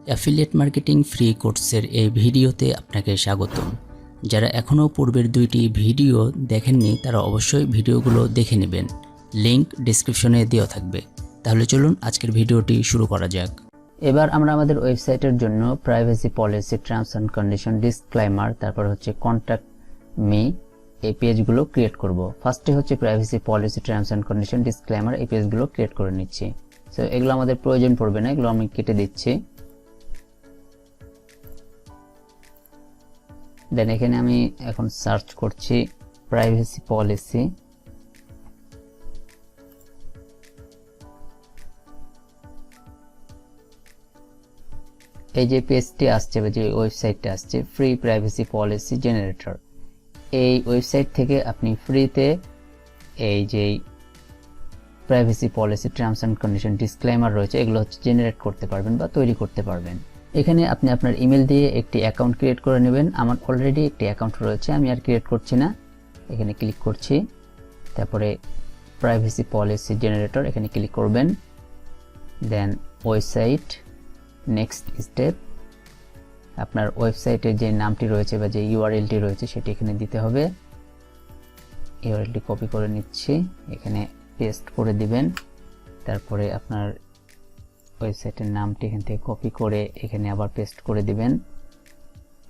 Affiliate marketing free কোর্সের এই ভিডিওতে আপনাকে স্বাগতম। যারা এখনও পূর্বের দুইটি ভিডিও দেখেননি তারা অবশ্যই ভিডিওগুলো দেখে নেবেন, লিংক ডেসক্রিপশনে দেওয়া থাকবে। তাহলে চলুন আজকের ভিডিওটি শুরু করা যাক। এবার আমরা আমাদের ওয়েবসাইটের জন্য privacy policy, terms and condition, disclaimer, তারপর হচ্ছে কন্ট্যাক্ট মি, এই পেজগুলো ক্রিয়েট করব। ফার্স্টে হচ্ছে privacy policy, terms and condition, disclaimer, এই পেজগুলো ক্রিয়েট করে নিচ্ছি। সো এগুলো আমাদের প্রয়োজন পড়বে না, এগুলো আমি কেটে দিচ্ছি। দেন এখানে আমি এখন সার্চ করছি প্রাইভেসি পলিসি। এই যে পেজটি আসছে বা যে ওয়েবসাইটটা আসছে, ফ্রি প্রাইভেসি পলিসি জেনারেটর, এই ওয়েবসাইট থেকে আপনি ফ্রিতে এই যে privacy policy, terms and condition, disclaimer রয়েছে এগুলো হচ্ছে জেনারেট করতে পারবেন বা তৈরি করতে পারবেন। এখানে আপনি আপনার ইমেল দিয়ে একটি অ্যাকাউন্ট ক্রিয়েট করে নেবেন। আমার অলরেডি একটি অ্যাকাউন্ট রয়েছে, আমি আর ক্রিয়েট করছি না। এখানে ক্লিক করছি, তারপরে প্রাইভেসি পলিসি জেনারেটর এখানে ক্লিক করবেন। দেন ওয়েবসাইট, নেক্সট স্টেপ, আপনার ওয়েবসাইটের যে নামটি রয়েছে বা যে ইউআরএলটি রয়েছে সেটি এখানে দিতে হবে। ইউআরএলটি কপি করে নিচ্ছি, এখানে পেস্ট করে দিবেন। তারপরে আপনার ওয়েবসাইটের নামটি এখান থেকে কপি করে এখানে আবার পেস্ট করে দিবেন।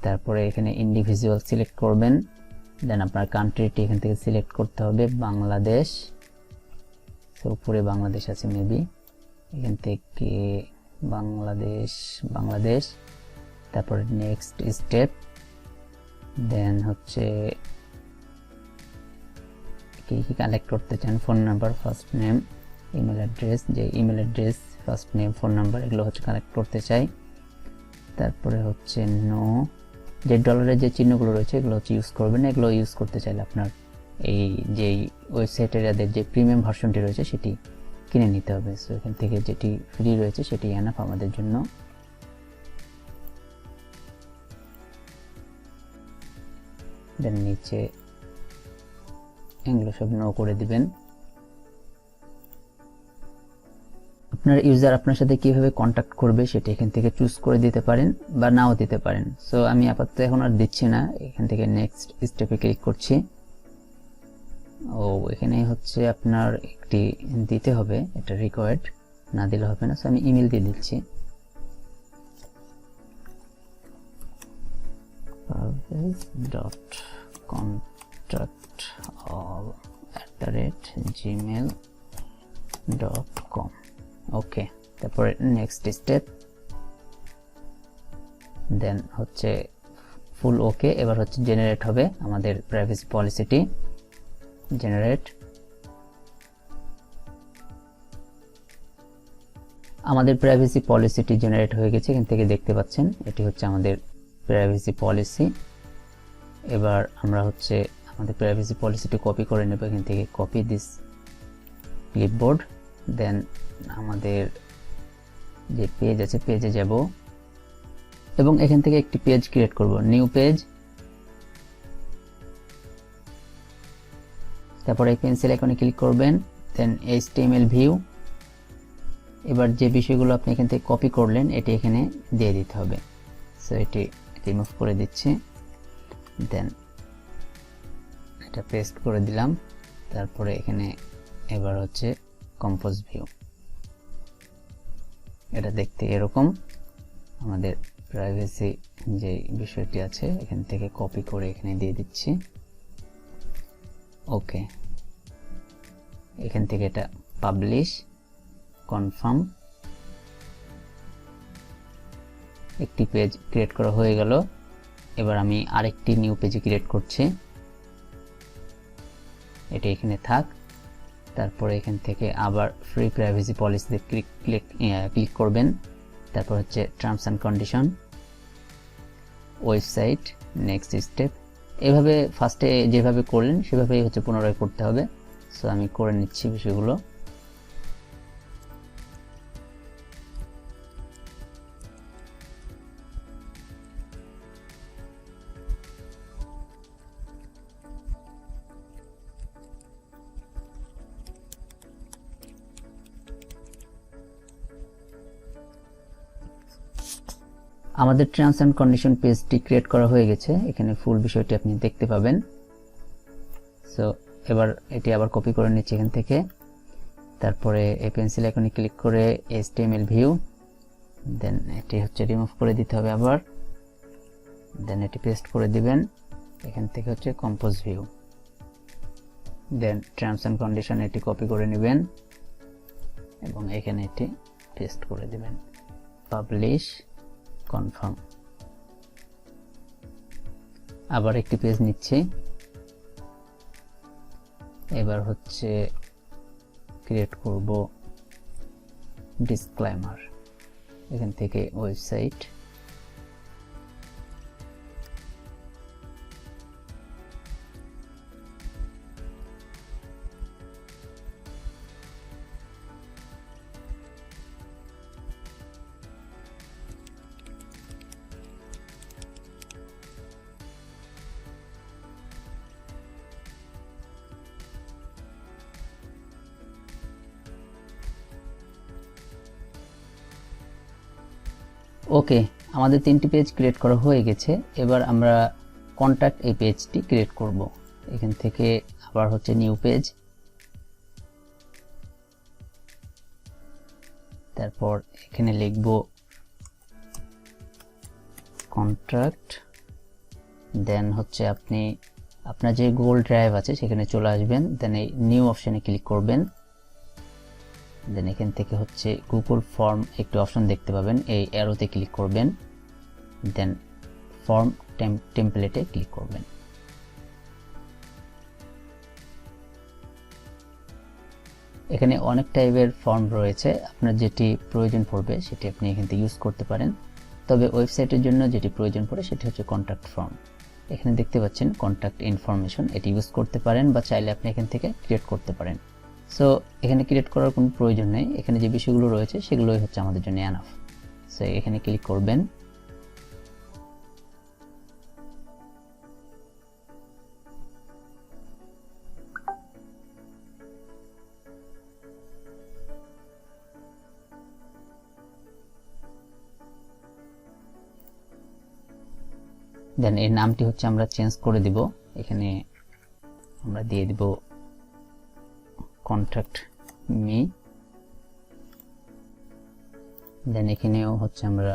তারপরে এখানে ইন্ডিভিজুয়াল সিলেক্ট করবেন। দেন আপনার কান্ট্রিটি এখান থেকে সিলেক্ট করতে হবে, বাংলাদেশ। তো উপরে বাংলাদেশ আছে মেবি, এখান থেকে বাংলাদেশ। তারপরে নেক্সট স্টেপ, দেন হচ্ছে কি কি কালেক্ট করতে চান, phone number, first name, email address, যে email address, first name, phone number এগুলো হচ্ছে কালেক্ট করতে চাই। তারপরে হচ্ছে নো, যে ডলারের যে চিহ্নগুলো রয়েছে এগুলো হচ্ছে ইউজ করবেন। এগুলো ইউজ করতে চাইলে আপনার এই যে ওয়েবসাইটের এদের যে প্রিমিয়াম ভার্সনটি রয়েছে সেটি কিনে নিতে হবে। সো এখান থেকে যেটি ফ্রি রয়েছে সেটি এনাফ আমাদের জন্য। দেন নিচে এগুলো সব নো করে দিবেন। আপনার ইউজার আপনার সাথে কিভাবে কন্ট্যাক্ট করবে সেটা এখান থেকে চুজ করে দিতে পারেন বা নাও দিতে পারেন। সো আমি আপাতত এখন আর দিচ্ছি না, এখান থেকে নেক্সট স্টেপে ক্লিক করছি। এখানে হচ্ছে আপনার একটি দিতে হবে, এটা রিকোয়ার্ড, না দিলে হবে না। সো আমি ইমেল দিয়ে দিচ্ছি, contact@gmail.com। ওকে, তারপরে নেক্সট স্টেপ, দেন হচ্ছে ফুল ওকে। এবার হচ্ছে জেনারেট হবে আমাদের প্রাইভেসি পলিসিটি, জেনারেট। আমাদের প্রাইভেসি পলিসিটি জেনারেট হয়ে গেছে, এখান থেকে দেখতে পাচ্ছেন এটি হচ্ছে আমাদের প্রাইভেসি পলিসি। এবার আমরা হচ্ছে আমাদের প্রাইভেসি পলিসিটি কপি করে নেব, এখান থেকে কপি দিস ক্লিপবোর্ড। দেন আমাদের যে পেজ আছে পেজে যাব এবং এখান থেকে একটি পেজ ক্রিয়েট করব, নিউ পেজ। তারপরে এই পেন্সিল আইকনে ক্লিক করবেন, দেন HTML ভিউ। এবার যে বিষয়গুলো আপনি এখান থেকে কপি করলেন এটি এখানে দিয়ে দিতে হবে। সো এটি রিমুভ করে দিচ্ছি, দেন এটা পেস্ট করে দিলাম। তারপরে এখানে এবার হচ্ছে কম্পোজ ভিউ, এটা দেখতে এরকম। আমাদের প্রাইভেসি যে বিষয়টি আছে এখান থেকে কপি করে এখানে দিয়ে দিচ্ছি। ওকে, এখান থেকে এটা পাবলিশ, কনফার্ম। একটি পেজ ক্রিয়েট করা হয়ে গেল। এবার আমি আরেকটি নিউ পেজ ক্রিয়েট করছি, এটা এখানে থাক। তারপরে এখান থেকে আবার ফ্রি প্রাইভেসি পলিসিতে ক্লিক করবেন। তারপর হচ্ছে terms and condition, website, next step. এভাবে ফার্স্টে যেভাবে করলেন সেভাবেই হচ্ছে পুনরায় করতে হবে। সো আমি করে নিচ্ছি বিষয়গুলো। আমাদের টার্মস এন্ড কন্ডিশন পেজটি ক্রিয়েট করা হয়ে গেছে, এখানে ফুল বিষয়টি আপনি দেখতে পাবেন। সো এবার এটি আবার কপি করে নিচ্ছি এখান থেকে, তারপরে এই পেন্সিল আইকনে ক্লিক করে HTML ভিউ, দেন এটি হচ্ছে রিমুভ করে দিতে হবে আবার, দেন এটি পেস্ট করে দিবেন। এখান থেকে হচ্ছে compose view, then terms and condition এটি কপি করে নেবেন এবং এখানে এটি পেস্ট করে দিবেন। Publish, confirm. আবার একটি পেজ নিচ্ছি, এবার হচ্ছে ক্রিয়েট করব ডিসক্লেমার। এখান থেকে ওয়েবসাইট, ওকে, আমাদের 3টি পেজ ক্রিয়েট করা হয়ে গেছে। এবার আমরা কন্ট্যাক্ট এই পেজটি ক্রিয়েট করব। এখান থেকে আবার হচ্ছে নিউ পেজ, তারপর এখানে লিখব কন্ট্যাক্ট, দেন হচ্ছে আপনি আপনার যে গুগল ড্রাইভ আছে সেখানে চলে আসবেন, দেন এই নিউ অপশনে ক্লিক করবেন, দেন এখান থেকে হচ্ছে গুগল ফর্ম একটি অপশন দেখতে পাবেন, এই অ্যারোতে ক্লিক করবেন, দেন ফর্ম টেমপ্লেটে ক্লিক করবেন। এখানে অনেক টাইপের ফর্ম রয়েছে, আপনার যেটি প্রয়োজন পড়বে সেটি আপনি এখান থেকে ইউজ করতে পারেন, তবে ওয়েবসাইটের জন্য যেটি প্রয়োজন পড়ে সেটি হচ্ছে কন্ট্যাক্ট ফর্ম। এখানে দেখতে পাচ্ছেন কন্ট্যাক্ট ইনফরমেশন, এটি ইউজ করতে পারেন বা চাইলে আপনি এখান থেকে ক্রিয়েট করতে পারেন। সো এখানে ক্রিয়েট করার কোনো প্রয়োজন নেই, এখানে যে বিষয়গুলো রয়েছে সেগুলোই হচ্ছে আমাদের জন্য এনাফ। সো এখানে ক্লিক করবেন, দেন এর নামটি হচ্ছে আমরা চেঞ্জ করে দিব, এখানে আমরা দিয়ে দিব কন্ট্যাক্ট মি, দেন এখানেও হচ্ছে আমরা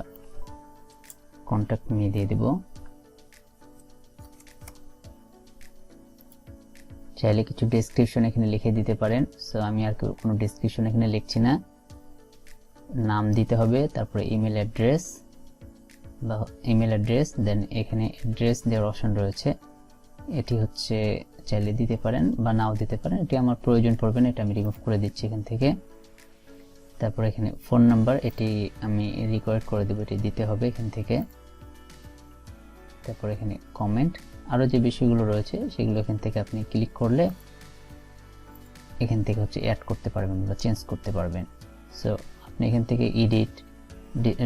কন্ট্যাক্ট মি দিয়ে দিব। চাইলে কিছু ডেসক্রিপশন এখানে লিখে দিতে পারেন, সো আমি আর কোনো ডেসক্রিপশন এখানে লিখছি না। নাম দিতে হবে, তারপরে ইমেল অ্যাড্রেস বা ইমেল অ্যাড্রেস, দেন এখানে অ্যাড্রেস দেওয়ার অপশন রয়েছে, এটি হচ্ছে চাইলে দিতে পারেন বা নাও দিতে পারেন, এটি আমার প্রয়োজন পড়বে না, এটা আমি রিমুভ করে দিচ্ছি এখান থেকে। তারপর এখানে ফোন নাম্বার, এটি আমি রিকোয়ার করে দেবো, এটি দিতে হবে এখান থেকে। তারপর এখানে কমেন্ট, আরও যে বিষয়গুলো রয়েছে সেগুলো এখান থেকে আপনি ক্লিক করলে এখান থেকে হচ্ছে অ্যাড করতে পারবেন বা চেঞ্জ করতে পারবেন। সো আপনি এখান থেকে এডিট,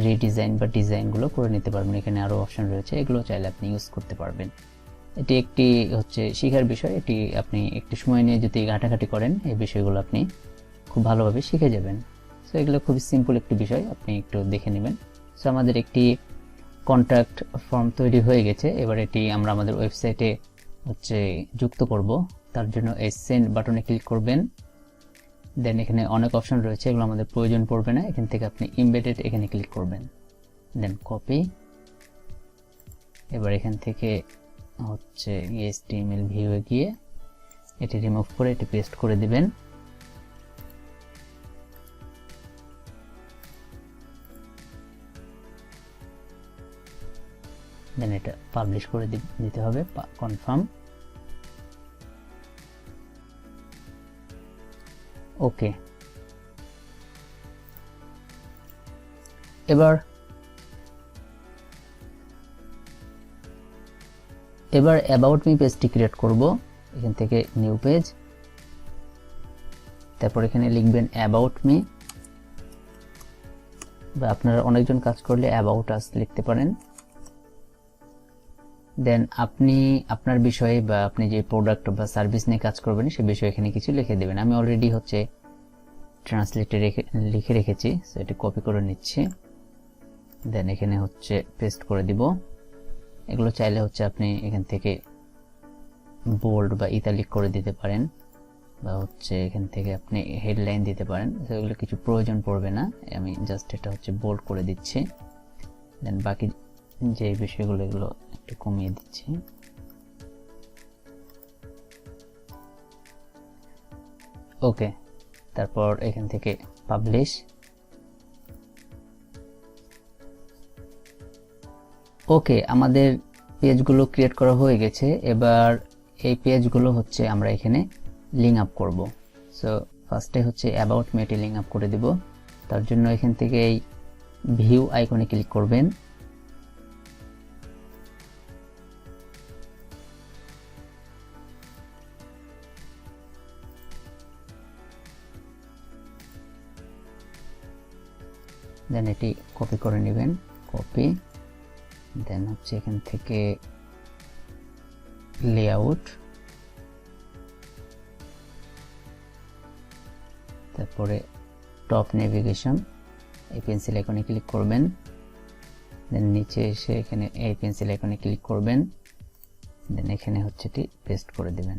রিডিজাইন বা ডিজাইনগুলো করে নিতে পারবেন, এখানে আরও অপশন রয়েছে, এগুলো চাইলে আপনি ইউজ করতে পারবেন। এটি একটি হচ্ছে শেখার বিষয়, এটি আপনি একটু সময় নিয়ে যদি ঘাটাঘাটি করেন এই বিষয়গুলো আপনি খুব ভালোভাবে শিখে যাবেন। সো এগুলো খুবই সিম্পল একটি বিষয়, আপনি একটু দেখে নেবেন। সো আমাদের একটি কন্ট্যাক্ট ফর্ম তৈরি হয়ে গেছে, এবার এটি আমরা আমাদের ওয়েবসাইটে হচ্ছে যুক্ত করব। তার জন্য এই সেন্ড বাটনে ক্লিক করবেন, দেন এখানে অনেক অপশন রয়েছে, এগুলো আমাদের প্রয়োজন পড়বে না, এখান থেকে আপনি এমবেডেড এখানে ক্লিক করবেন, দেন কপি। এবার এখান থেকে হচ্ছে HTML ভিউয়ে গিয়ে এটি রিমুভ করে এটি পেস্ট করে দিবেন। দেন এটা পাবলিশ করে দিতে হবে, কনফার্ম। ওকে, এবার অ্যাবাউট মি পেজটি ক্রিয়েট করব। এখান থেকে নিউ পেজ, তারপর এখানে লিখবেন অ্যাবাউট মি, বা আপনারা অনেকজন কাজ করলে অ্যাবাউট আস লিখতে পারেন। দেন আপনি আপনার বিষয়ে বা আপনি যে প্রোডাক্ট বা সার্ভিস নিয়ে কাজ করবেন সে বিষয়ে এখানে কিছু লিখে দেবেন। আমি অলরেডি হচ্ছে ট্রান্সলেটে লিখে রেখেছি, সো এটি কপি করে নিচ্ছি। দেন এখানে হচ্ছে পেস্ট করে দিব। এগুলো চাইলে হচ্ছে আপনি এখান থেকে বোল্ড বা ইতালিক করে দিতে পারেন, বা হচ্ছে এখান থেকে আপনি হেডলাইন দিতে পারেন, সেগুলো কিছু প্রয়োজন পড়বে না। আমি জাস্ট এটা হচ্ছে বোল্ড করে দিচ্ছি। দেন বাকি যে বিষয়গুলো এগুলো একটু কমিয়ে দিচ্ছি। ওকে, তারপর এখান থেকে পাবলিশ। ওকে, আমাদের পেজগুলো ক্রিয়েট করা হয়ে গেছে। এবার এই পেজগুলো হচ্ছে আমরা এখানে লিঙ্ক আপ করব। সো ফার্স্টে হচ্ছে অ্যাবাউট মেটে লিঙ্ক আপ করে দিব। তার জন্য এখান থেকে এই ভিউ আইকনে ক্লিক করবেন। দেন এটি কপি করে নেবেন, কপি। দেন হচ্ছে এখান থেকে লেআউট, তারপরে টপ নেভিগেশন, এই পেন্সিল আইকনে ক্লিক করবেন। দেন নিচে এসে এখানে এই পেন্সিল আইকনে ক্লিক করবেন। দেন এখানে হচ্ছে এটি পেস্ট করে দিবেন,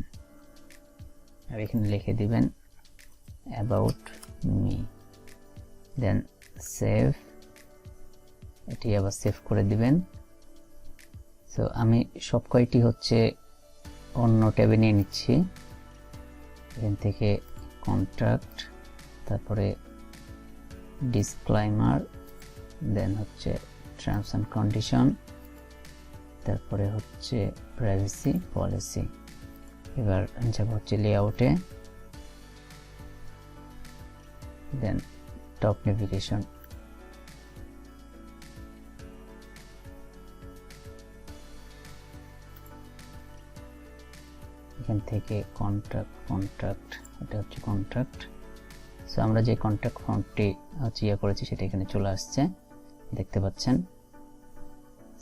আর এখানে লিখে দিবেন অ্যাবাউট মি। দেন সেভ, এটি আবার সেভ করে দিবেন। সো আমি সব কয়টি হচ্ছে অন্য ট্যাবে নিয়ে নিচ্ছি। এখান থেকে কন্ট্রাক্ট, তারপরে ডিসক্লাইমার, দেন হচ্ছে টার্মস অ্যান্ড কন্ডিশন, তারপরে হচ্ছে প্রাইভেসি পলিসি। এবার যাব হচ্ছে লেআউটে, দেন টপ নেভিগেশন। এখান থেকে কন্ট্রাক্ট, এটা হচ্ছে কন্ট্রাক্ট। সো আমরা যে কন্ট্রাক্ট ফর্মটি হচ্ছে করেছি সেটা এখানে চলে আসছে, দেখতে পাচ্ছেন।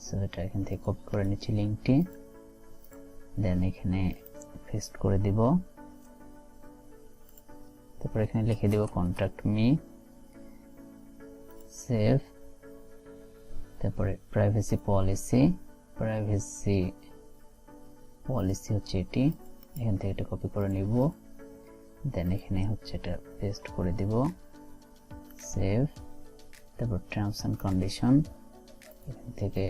সো এটা এখান থেকে কপি করে নিচ্ছি লিঙ্কটি, দেন এখানে পেস্ট করে দিব। তারপর এখানে লিখে দিব কন্ট্যাক্ট মি, সেভ। তারপরে প্রাইভেসি পলিসি হচ্ছে এটি, এখান থেকে এটা কপি করে নিব। দেন এখানে হচ্ছে এটা পেস্ট করে দিব, সেভ। তারপর টার্মস অ্যান্ড কন্ডিশন, এখান থেকে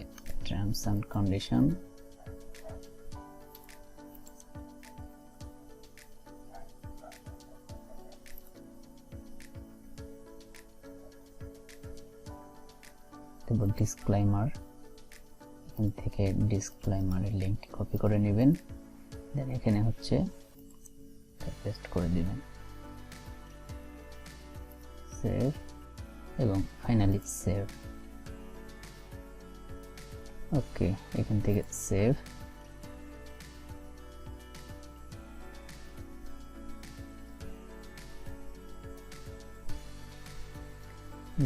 টার্মস অ্যান্ড কন্ডিশন, তারপর ডিসক্লাইমার, এখান থেকে ডিসক্লাইমারের লিঙ্কটি কপি করে নেবেন। দেন এখানে হচ্ছে পেস্ট করে দিবেন, সেভ, এবং ফাইনালি সেভ। ওকে, এখান থেকে সেভ।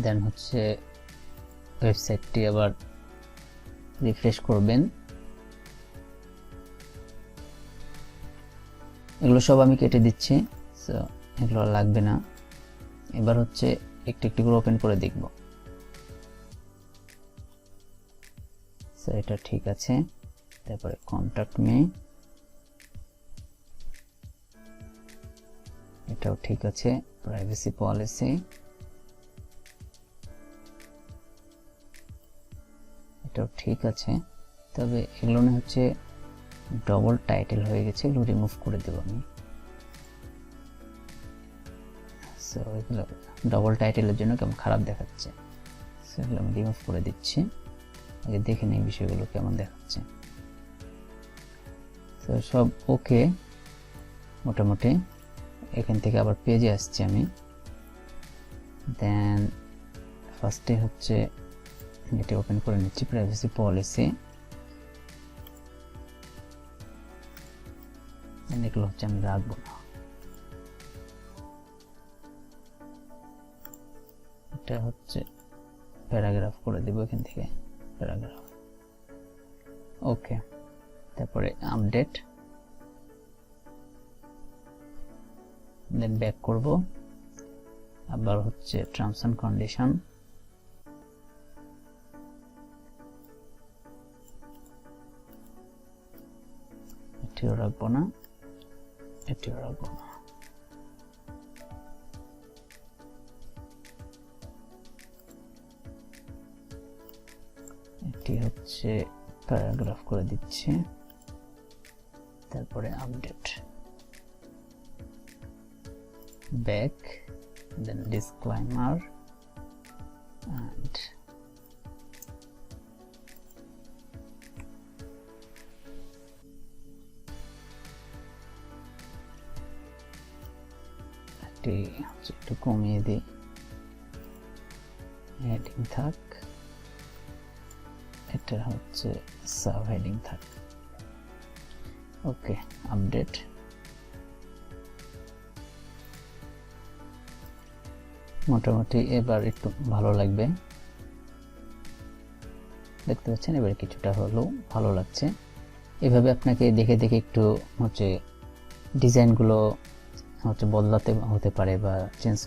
দেন হচ্ছে ওয়েবসাইটটি আবার রিফ্রেশ করবেন। এগুলো সব আমি কেটে দিচ্ছি, সো এগুলো লাগবে না। এবার হচ্ছে একটু একটু করে ওপেন করে দেখব। সো এটা ঠিক আছে। তারপরে কন্ট্যাক্ট মি, এটাও ঠিক আছে। প্রাইভেসি পলিসি, এটাও ঠিক আছে। তবে এগুলো না হচ্ছে ডবল টাইটেল হয়ে গেছে, এগুলো রিমুভ করে দেব আমি। সো এগুলো ডবল টাইটেলের জন্য কেমন খারাপ দেখাচ্ছে, সেগুলো আমি রিমুভ করে দিচ্ছি। আগে দেখে নিই বিষয়গুলো কেমন দেখাচ্ছে। তো সব ওকে মোটামুটি। এখান থেকে আবার পেজে আসছি আমি। দেন ফার্স্টে হচ্ছে এটা ওপেন করে নিচ্ছি, প্রাইভেসি পলিসি। এগুলো হচ্ছে আমি রাখবো না, এটা হচ্ছে প্যারাগ্রাফ করে দেব এখান থেকে, প্যারাগ্রাফ। ওকে, তারপরে আপডেট, দেন ব্যাক করব। আবার হচ্ছে টার্মস অ্যান্ড কন্ডিশন, এটিও রাখবো না, এটিও রাখবো না। এটি হচ্ছে প্যারাগ্রাফ করে দিচ্ছি, তারপরে update, back, then disclaimer and একটু কমিয়ে দিই, হেডিং থাক, এটা হচ্ছে সাব হেডিং থাক। ওকে, আপডেট। মোটামুটি এবার একটু ভালো লাগবে, দেখতে পাচ্ছেন এবার কিছুটা হলেও ভালো লাগছে। এভাবে আপনাকে দেখে দেখে একটু হচ্ছে ডিজাইনগুলো হচ্ছে বদলাতে হতে পারে বা চেঞ্জ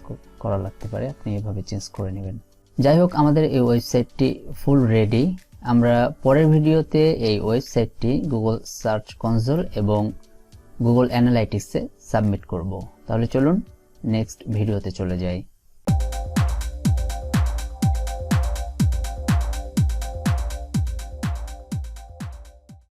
করা লাগতে পারে, আপনি এভাবে চেঞ্জ করে নেবেন। যাই হোক, আমাদের এই ওয়েবসাইটটি ফুল রেডি। আমরা পরের ভিডিওতে এই ওয়েবসাইটটি গুগল সার্চ কনসোল এবং গুগল অ্যানালাইটিক্সে সাবমিট করব। তাহলে চলুন নেক্সট ভিডিওতে চলে যাই।